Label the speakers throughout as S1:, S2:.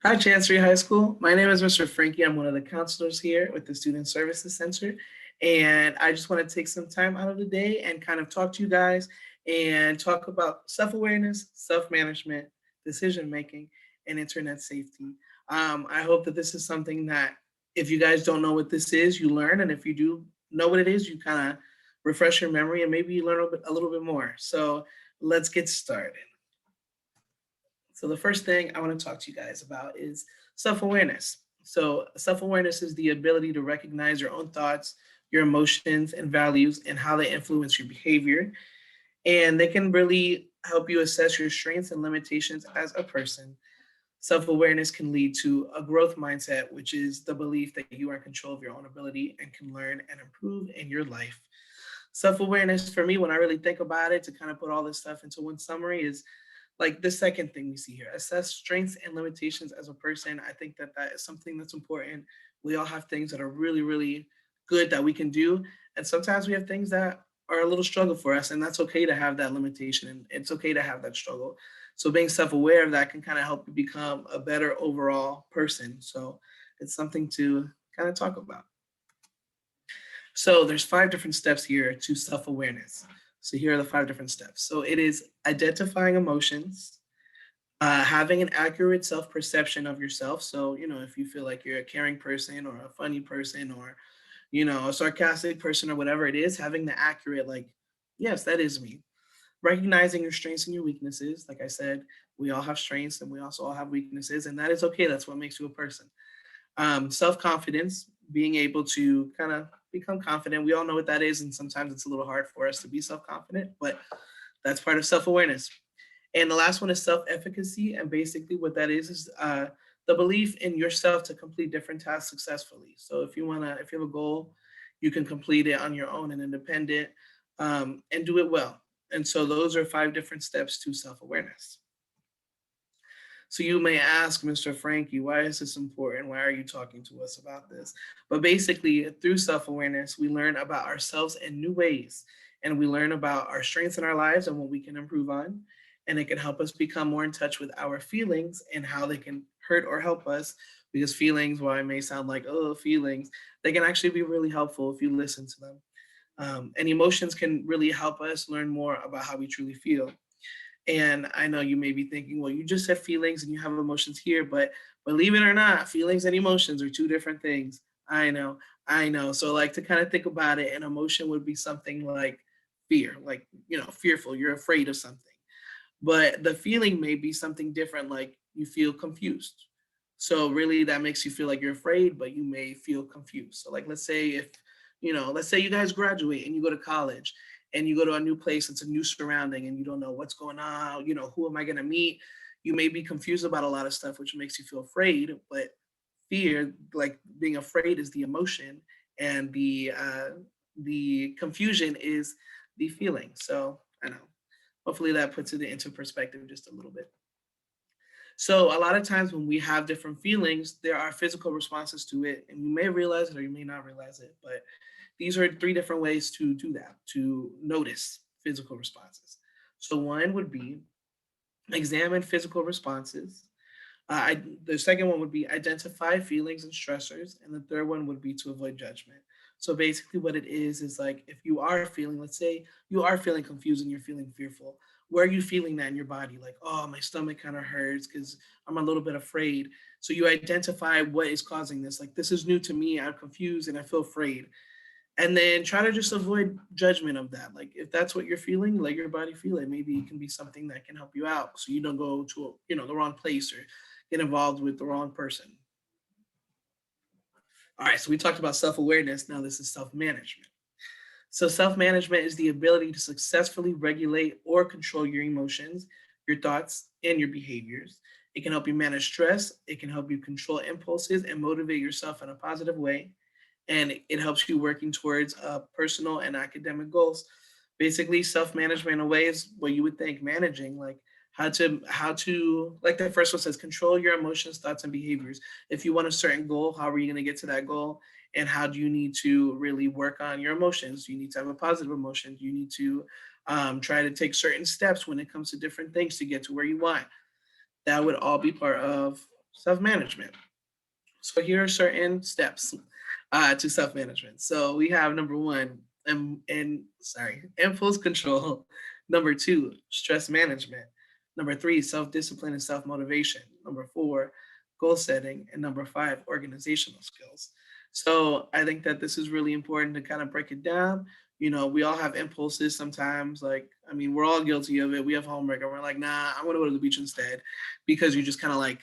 S1: Hi, Chancery High School. My name is Mr. Frankie. I'm one of the counselors here with the Student Services Center. And I just want to take some time out of the day and kind of talk to you guys and talk about self awareness, self management, decision making, and internet safety. I hope that this is something that if you guys don't know what this is, you learn. And if you do know what it is, you kind of refresh your memory and maybe you learn a little bit more. So let's get started. So the first thing I want to talk to you guys about is self-awareness. So self-awareness is the ability to recognize your own thoughts, your emotions and values and how they influence your behavior. And they can really help you assess your strengths and limitations as a person. Self-awareness can lead to a growth mindset, which is the belief that you are in control of your own ability and can learn and improve in your life. Self-awareness for me, when I really think about it, to kind of put all this stuff into one summary, is like the second thing we see here: assess strengths and limitations as a person. I think that that is something that's important. We all have things that are really really good that we can do, and sometimes we have things that are a little struggle for us, and that's okay to have that limitation and it's okay to have that struggle. So being self-aware of that can kind of help you become a better overall person. So it's something to kind of talk about. So there's five different steps here to self-awareness. So here are the five different steps. So it is identifying emotions, having an accurate self-perception of yourself. So, if you feel like you're a caring person or a funny person or, a sarcastic person or whatever it is, having the accurate, like, yes, that is me. Recognizing your strengths and your weaknesses. Like I said, we all have strengths and we also all have weaknesses, and that is okay. That's what makes you a person. Self-confidence, being able to kind of become confident. We all know what that is, and sometimes it's a little hard for us to be self-confident, but that's part of self-awareness. And the last one is self-efficacy, and basically what that is the belief in yourself to complete different tasks successfully. So if you have a goal, you can complete it on your own and independent, and do it well. And so those are five different steps to self-awareness. So you may ask, Mr. Frankie, why is this important? Why are you talking to us about this? But basically, through self awareness, we learn about ourselves in new ways, and we learn about our strengths in our lives and what we can improve on. And it can help us become more in touch with our feelings and how they can hurt or help us. Because feelings, while it may sound like, oh, feelings, they can actually be really helpful if you listen to them. And emotions can really help us learn more about how we truly feel. And I know you may be thinking, well, you just said feelings and you have emotions here, but believe it or not, feelings and emotions are two different things. I know. So, like, to kind of think about it, an emotion would be something like fear, like, fearful, you're afraid of something. But the feeling may be something different, like you feel confused. So, really, that makes you feel like you're afraid, but you may feel confused. So, like, let's say you guys graduate and you go to college and you go to a new place, it's a new surrounding, and you don't know what's going on, who am I going to meet? You may be confused about a lot of stuff, which makes you feel afraid, but fear, like being afraid, is the emotion, and the confusion is the feeling. So I know. Hopefully that puts it into perspective just a little bit. So a lot of times when we have different feelings, there are physical responses to it, and you may realize it or you may not realize it. But these are three different ways to do that, to notice physical responses. So one would be examine physical responses. The second one would be identify feelings and stressors, and the third one would be to avoid judgment. So basically, what it is like if you are feeling, let's say you are feeling confused and you're feeling fearful, where are you feeling that in your body? Like, oh, my stomach kind of hurts because I'm a little bit afraid. So you identify what is causing this. Like, this is new to me. I'm confused and I feel afraid. And then try to just avoid judgment of that. Like, if that's what you're feeling, let your body feel it. Maybe it can be something that can help you out so you don't go to the wrong place or get involved with the wrong person. All right, so we talked about self-awareness. Now this is self-management. So self-management is the ability to successfully regulate or control your emotions, your thoughts, and your behaviors. It can help you manage stress, it can help you control impulses and motivate yourself in a positive way, and it helps you working towards personal and academic goals. Basically, self-management in a way is what you would think managing, like how to like the first one says, control your emotions, thoughts, and behaviors. If you want a certain goal, how are you going to get to that goal? And how do you need to really work on your emotions? You need to have a positive emotion. You need to try to take certain steps when it comes to different things to get to where you want. That would all be part of self-management. So here are certain steps to self-management. So we have number one, impulse control. Number two, stress management. Number three, self-discipline and self-motivation. Number four, goal setting. And number five, organizational skills. So I think that this is really important to kind of break it down. We all have impulses sometimes. Like, I mean, we're all guilty of it. We have homework and we're like, nah, I want to go to the beach instead, because you just kind of like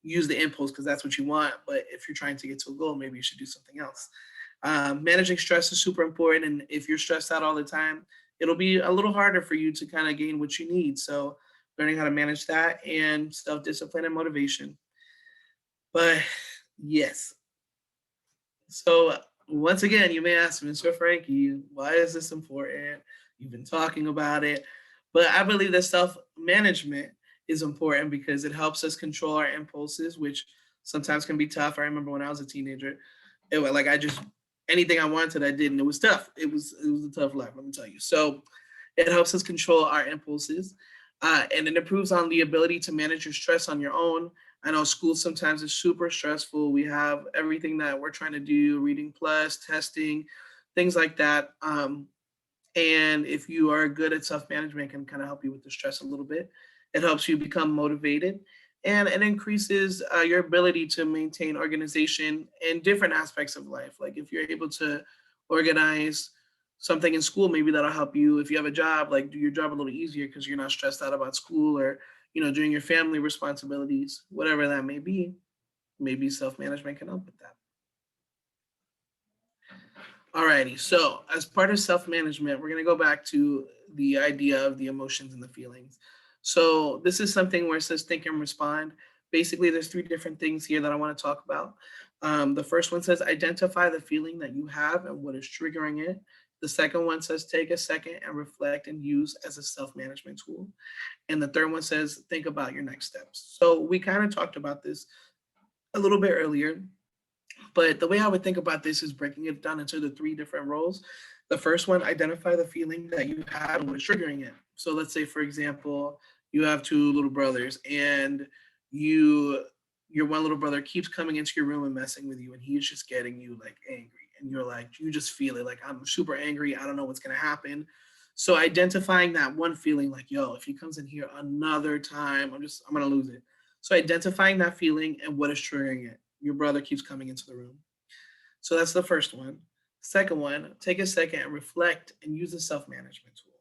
S1: use the impulse because that's what you want. But if you're trying to get to a goal, maybe you should do something else. Managing stress is super important. And if you're stressed out all the time, it'll be a little harder for you to kind of gain what you need. So learning how to manage that, and self-discipline and motivation. But yes. So once again, you may ask, Mr. Frankie, why is this important? You've been talking about it. But I believe that self-management is important because it helps us control our impulses, which sometimes can be tough. I remember when I was a teenager, it was like anything I wanted, I did, and it was tough. It was a tough life, let me tell you. So it helps us control our impulses, and it improves on the ability to manage your stress on your own. I know school sometimes is super stressful. We have everything that we're trying to do, reading plus, testing, things like that. And if you are good at self-management, it can kind of help you with the stress a little bit. It helps you become motivated, and it increases your ability to maintain organization in different aspects of life. Like if you're able to organize something in school, maybe that'll help you. If you have a job, like do your job a little easier because you're not stressed out about school, or doing your family responsibilities, whatever that may be. Maybe self-management can help with that. Alrighty, so as part of self-management, we're gonna go back to the idea of the emotions and the feelings. So this is something where it says think and respond. Basically, there's three different things here that I want to talk about. The first one says identify the feeling that you have and what is triggering it. The second one says take a second and reflect and use as a self-management tool. And the third one says think about your next steps. So we kind of talked about this a little bit earlier, but the way I would think about this is breaking it down into the three different roles. The first one, identify the feeling that you have and what's triggering it. So let's say, for example, you have two little brothers, and your one little brother keeps coming into your room and messing with you, and he's just getting you like angry, and you're like, you just feel it, like I'm super angry, I don't know what's gonna happen. So identifying that one feeling, like, yo, if he comes in here another time, I'm gonna lose it. So identifying that feeling and what is triggering it. Your brother keeps coming into the room. So that's the first one. Second one, take a second and reflect and use a self-management tool.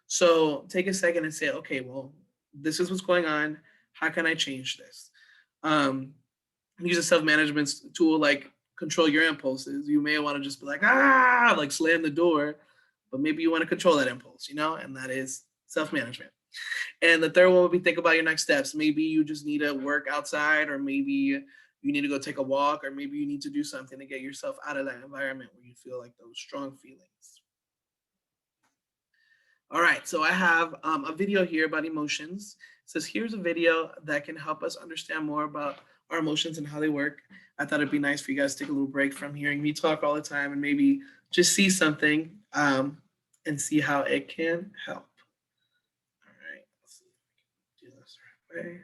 S1: So take a second and say, okay, well, this is what's going on. How can I change this? Use a self-management tool like control your impulses. You may want to just be like, like slam the door, but maybe you want to control that impulse, and that is self-management. And the third one would be think about your next steps. Maybe you just need to work outside, or maybe you need to go take a walk, or maybe you need to do something to get yourself out of that environment where you feel like those strong feelings. All right, so I have a video here about emotions. It says, here's a video that can help us understand more about our emotions and how they work. I thought it'd be nice for you guys to take a little break from hearing me talk all the time and maybe just see something and see how it can help. All right, let's see if we can do this the right way.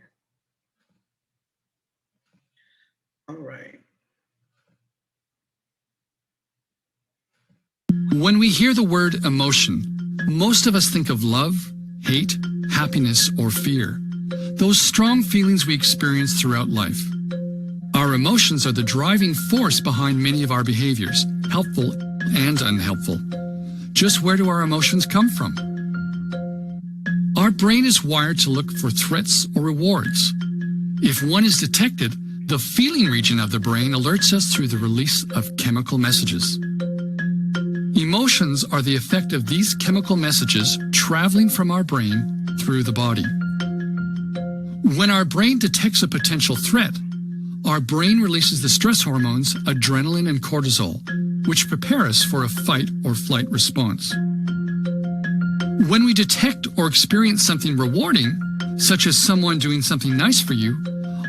S1: All right.
S2: When we hear the word emotion, most of us think of love, hate, happiness, or fear. Those strong feelings we experience throughout life. Our emotions are the driving force behind many of our behaviors, helpful and unhelpful. Just where do our emotions come from? Our brain is wired to look for threats or rewards. If one is detected, the feeling region of the brain alerts us through the release of chemical messages. Emotions are the effect of these chemical messages traveling from our brain through the body. When our brain detects a potential threat, our brain releases the stress hormones adrenaline and cortisol, which prepare us for a fight or flight response. When we detect or experience something rewarding, such as someone doing something nice for you,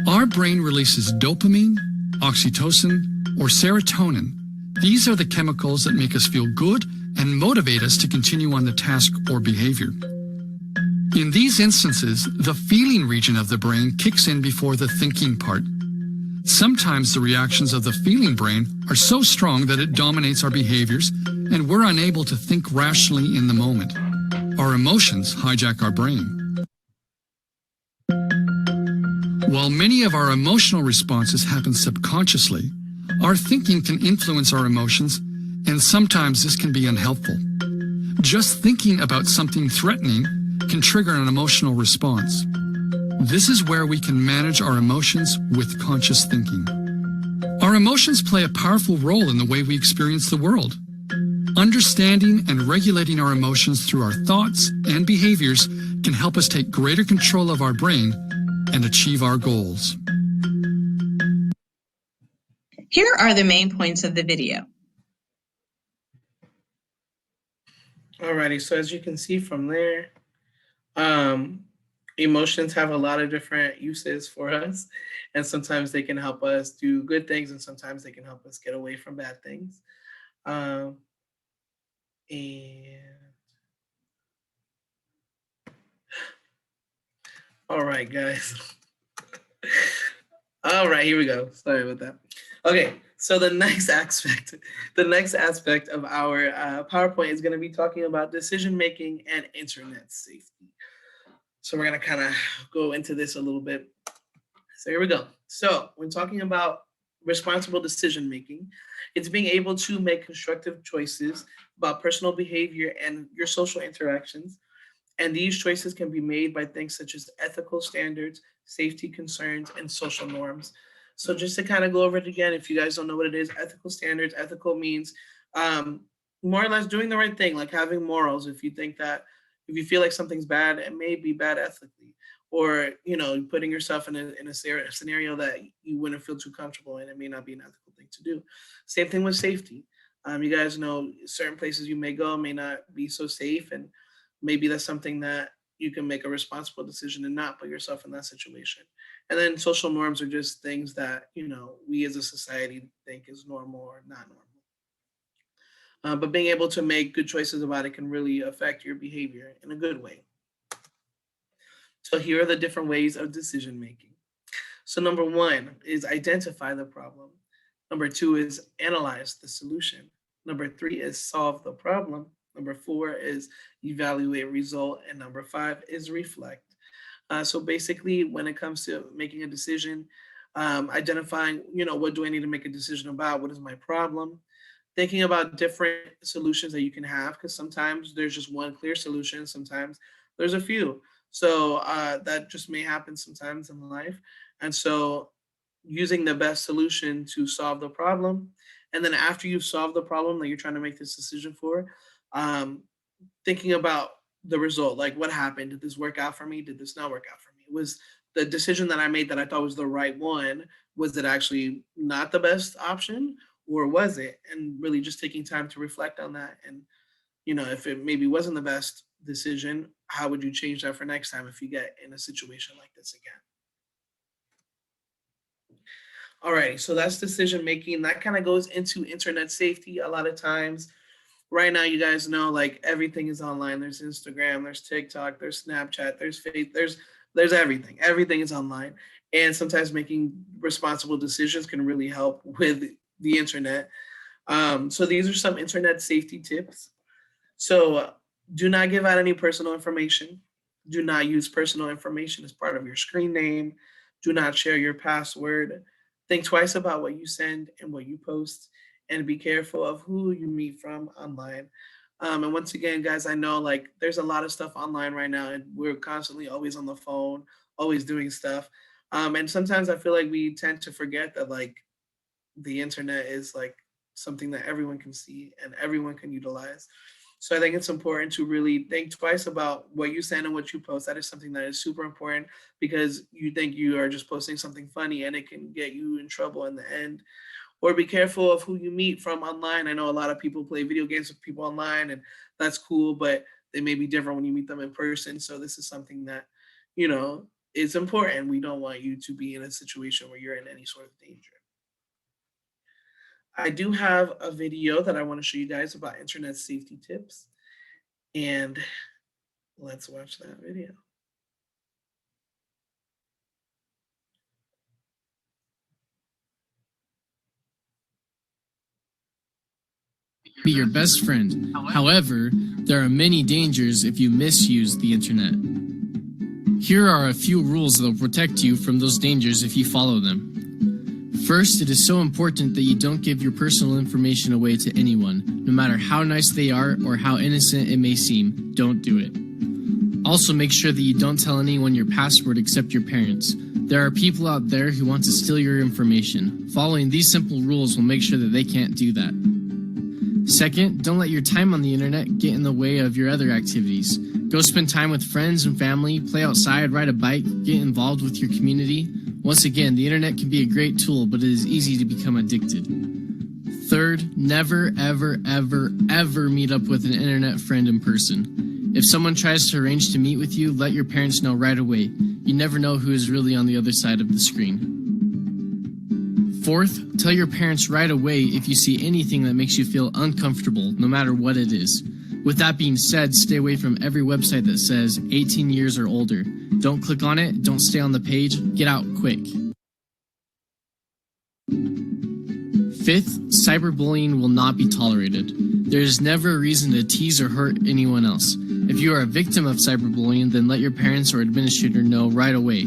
S2: our brain releases dopamine, oxytocin, or serotonin. These are the chemicals that make us feel good and motivate us to continue on the task or behavior. In these instances, the feeling region of the brain kicks in before the thinking part, Sometimes the reactions of the feeling brain are so strong that it dominates our behaviors and we're unable to think rationally in the moment. Our emotions hijack our brain. While many of our emotional responses happen subconsciously, our thinking can influence our emotions, and sometimes this can be unhelpful. Just thinking about something threatening can trigger an emotional response. This is where we can manage our emotions with conscious thinking. Our emotions play a powerful role in the way we experience the world. Understanding and regulating our emotions through our thoughts and behaviors can help us take greater control of our brain and achieve our goals.
S3: Here are the main points of the video.
S1: Alrighty, so as you can see from there, emotions have a lot of different uses for us, and sometimes they can help us do good things, and sometimes they can help us get away from bad things. And all right, guys. All right, here we go. Sorry about that. Okay, so the next aspect of our PowerPoint is going to be talking about decision making and internet safety. So we're going to kind of go into this a little bit. So here we go. So when talking about responsible decision making, it's being able to make constructive choices about personal behavior and your social interactions. And these choices can be made by things such as ethical standards, safety concerns, and social norms. So just to kind of go over it again, if you guys don't know what it is, ethical standards, ethical means more or less doing the right thing, like having morals. If you think that, if you feel like something's bad, it may be bad ethically, or putting yourself in a scenario that you wouldn't feel too comfortable in, it may not be an ethical thing to do. Same thing with safety. You guys know certain places you may go may not be so safe, and maybe that's something that you can make a responsible decision and not put yourself in that situation. And then social norms are just things that we as a society think is normal or not normal. But being able to make good choices about it can really affect your behavior in a good way. So here are the different ways of decision making. So number one is identify the problem. Number two is analyze the solution. Number three is solve the problem. Number four is evaluate result. And number five is reflect. So basically, when it comes to making a decision, identifying, what do I need to make a decision about? What is my problem? Thinking about different solutions that you can have, because sometimes there's just one clear solution. Sometimes there's a few. So that just may happen sometimes in life. And so using the best solution to solve the problem. And then after you've solved the problem that you're trying to make this decision for, thinking about the result, like what happened? Did this work out for me? Did this not work out for me? Was the decision that I made that I thought was the right one, was it actually not the best option, or was it? And really just taking time to reflect on that. And, if it maybe wasn't the best decision, how would you change that for next time if you get in a situation like this again? All right, so that's decision making. That kind of goes into internet safety. A lot of times, right now, you guys know, like, everything is online. There's Instagram, there's TikTok, there's Snapchat, there's Facebook, there's everything. Everything is online, and sometimes making responsible decisions can really help with the internet. So these are some internet safety tips. So do not give out any personal information. Do not use personal information as part of your screen name. Do not share your password. Think twice about what you send and what you post, and be careful of who you meet from online. And once again, guys, I know, like, there's a lot of stuff online right now, and we're constantly always on the phone, always doing stuff. And sometimes I feel like we tend to forget that, like, the internet is like something that everyone can see and everyone can utilize. So I think it's important to really think twice about what you send and what you post. That is something that is super important, because you think you are just posting something funny and it can get you in trouble in the end. Or be careful of who you meet from online. I know a lot of people play video games with people online, and that's cool, but they may be different when you meet them in person. So this is something that, is important. We don't want you to be in a situation where you're in any sort of danger. I do have a video that I want to show you guys about internet safety tips, and let's watch that video.
S4: be your best friend. However, there are many dangers if you misuse the internet. Here are a few rules that will protect you from those dangers if you follow them. First, it is so important that you don't give your personal information away to anyone, no matter how nice they are or how innocent it may seem. Don't do it. Also, make sure that you don't tell anyone your password except your parents. There are people out there who want to steal your information. Following these simple rules will make sure that they can't do that. Second, don't let your time on the internet get in the way of your other activities. Go spend time with friends and family, play outside, ride a bike, get involved with your community. Once again, the internet can be a great tool, but it is easy to become addicted. Third, never, ever, ever, ever meet up with an internet friend in person. If someone tries to arrange to meet with you, let your parents know right away. You never know who is really on the other side of the screen. Fourth, tell your parents right away if you see anything that makes you feel uncomfortable, no matter what it is. With that being said, stay away from every website that says 18 years or older. Don't click on it, don't stay on the page, get out quick. Fifth, cyberbullying will not be tolerated. There is never a reason to tease or hurt anyone else. If you are a victim of cyberbullying, then let your parents or administrator know right away.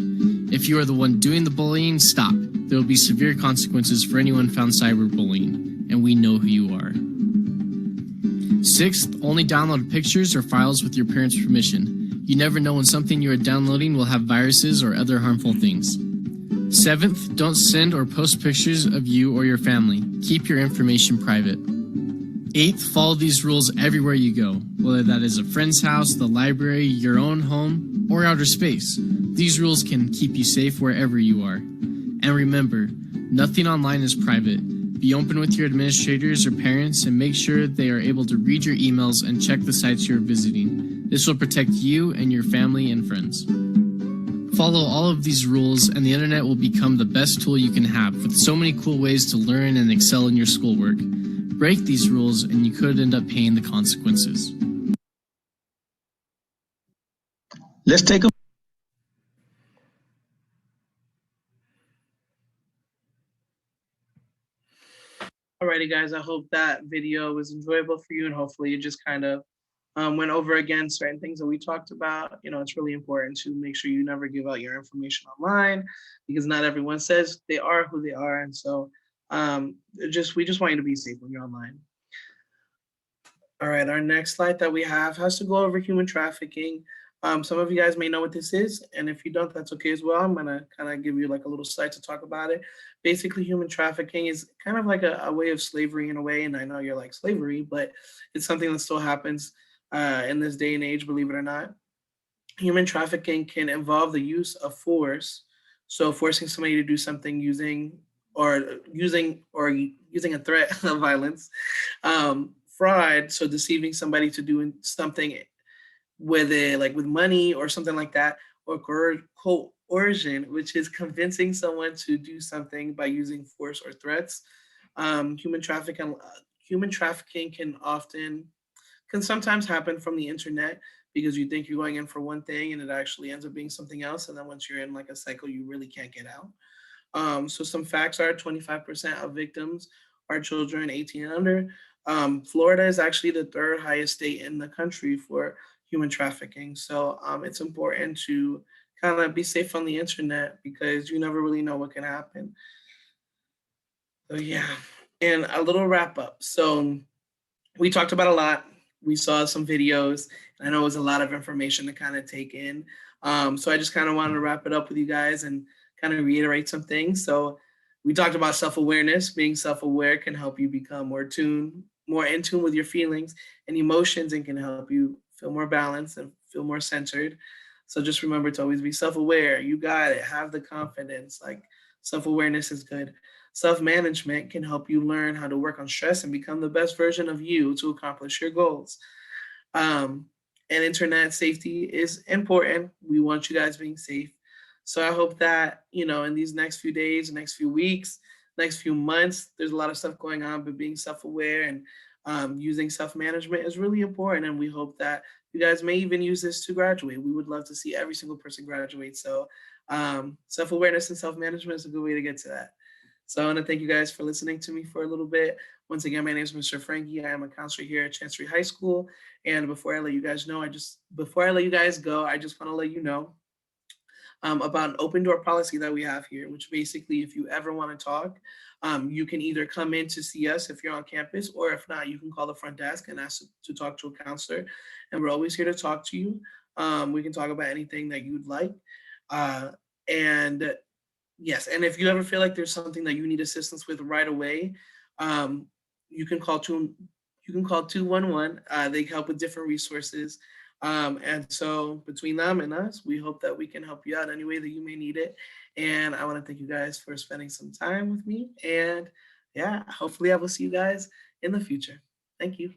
S4: If you are the one doing the bullying, stop. There will be severe consequences for anyone found cyberbullying, and we know who you are. Sixth, only download pictures or files with your parents' permission. You never know when something you are downloading will have viruses or other harmful things. Seventh, don't send or post pictures of you or your family. Keep your information private. Eighth, follow these rules everywhere you go, whether that is a friend's house, the library, your own home, or outer space. These rules can keep you safe wherever you are. And remember, nothing online is private. Be open with your administrators or parents and make sure they are able to read your emails and check the sites you're visiting. This will protect you and your family and friends. Follow all of these rules and the internet will become the best tool you can have with so many cool ways to learn and excel in your schoolwork. Break these rules and you could end up paying the consequences.
S5: Let's take a
S1: Alrighty, guys, I hope that video was enjoyable for you and hopefully you just kind of went over again certain things that we talked about. You know, it's really important to make sure you never give out your information online because not everyone says they are who they are. And so we just want you to be safe when you're online. All right, our next slide that we have has to go over human trafficking. Some of you guys may know what this is, and if you don't, that's okay as well. I'm gonna kind of give you like a little slide to talk about it. Basically, human trafficking is kind of like a way of slavery in a way, and I know you're like slavery, but it's something that still happens in this day and age, believe it or not. Human trafficking can involve the use of force, so forcing somebody to do something using a threat of violence, fraud, so deceiving somebody to doing something with it, like with money or something like that, or coercion, which is convincing someone to do something by using force or threats. Human trafficking can sometimes happen from the internet because you think you're going in for one thing and it actually ends up being something else. And then once you're in like a cycle, you really can't get out. So some facts are 25% of victims are children 18 and under. Florida is actually the third highest state in the country for human trafficking. So it's important to kind of be safe on the internet because you never really know what can happen. So yeah, and a little wrap up. So we talked about a lot. We saw some videos. I know it was a lot of information to kind of take in. So I just kind of wanted to wrap it up with you guys and kind of reiterate some things. So we talked about self-awareness. Being self-aware can help you become more in tune with your feelings and emotions and can help you feel more balanced and feel more centered. So just remember to always be self-aware. You got it. Have the confidence. Like self-awareness is good. Self-management can help you learn how to work on stress and become the best version of you to accomplish your goals. And internet safety is important. We want you guys being safe. So I hope that, you know, in these next few days, next few weeks, next few months, there's a lot of stuff going on, but being self-aware and using self-management is really important. And we hope that you guys may even use this to graduate. We would love to see every single person graduate. So self-awareness and self-management is a good way to get to that. So I want to thank you guys for listening to me for a little bit. Once again, my name is Mr. Frankie. I am a counselor here at Chancery High School. And before I let you guys know, before I let you guys go, I just want to let you know about an open door policy that we have here, which basically, if you ever want to talk, you can either come in to see us if you're on campus, or if not, you can call the front desk and ask to talk to a counselor. And we're always here to talk to you. We can talk about anything that you'd like. And yes, and if you ever feel like there's something that you need assistance with right away, you can call 211. They help with different resources. And so between them and us, we hope that we can help you out any way that you may need it. And I want to thank you guys for spending some time with me. And yeah, hopefully I will see you guys in the future. Thank you.